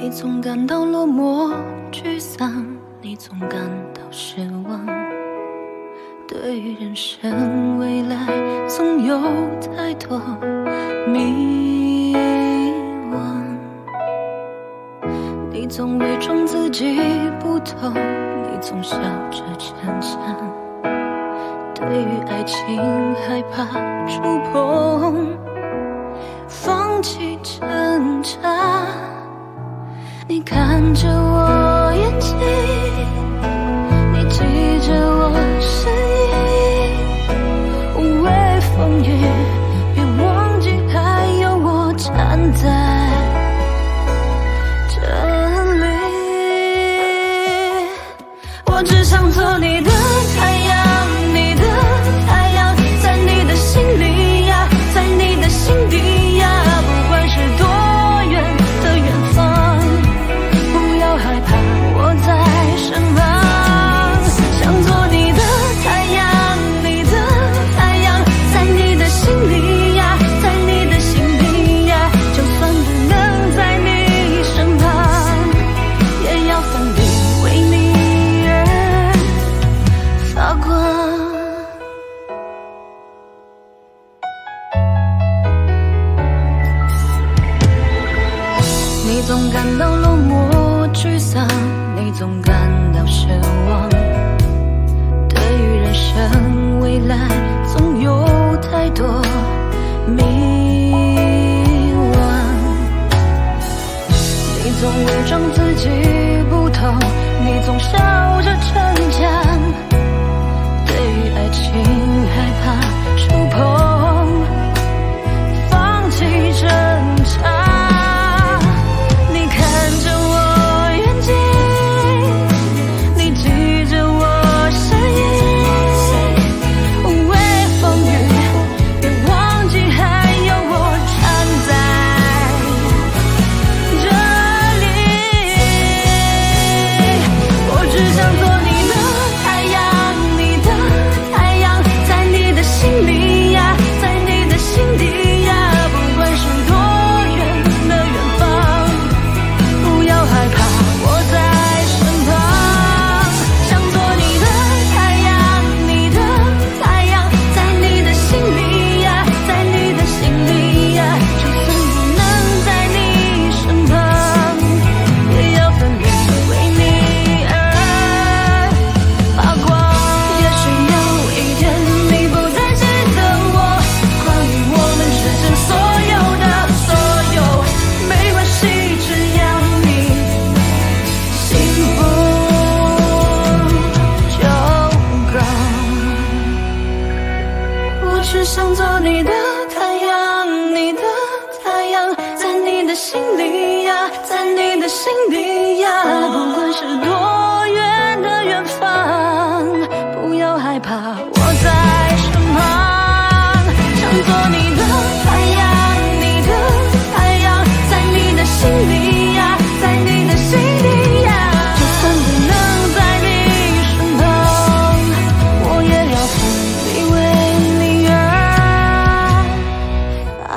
你总感到落寞沮丧，你总感到失望。对于人生未来，总有太多迷惘。你总伪装自己不懂，你总笑着逞强。对于爱情害怕触碰，放弃挣扎。你看着我眼睛，你记着我声音，无畏风雨，别忘记还有我站在这里。我只想做你的太阳，你的太阳，在你的心里呀，在你的心底呀，不管是多远的远方，不要害怕，我在身旁。想做你的太阳，你的太阳，在你的心里呀，在你的心底呀，就算不能在你身旁，也要奋力为你而发光。你总感到落寞沮丧，你总感到失望。对于人生未来，总有太多迷惘。你总伪装自己不懂，你总笑着逞强。对于爱情害怕触碰，放弃挣扎。只想做你的太阳，你的太阳，在你的心里呀，在你的心底呀，不管是多远的远方，不要害怕，我在身旁，想做你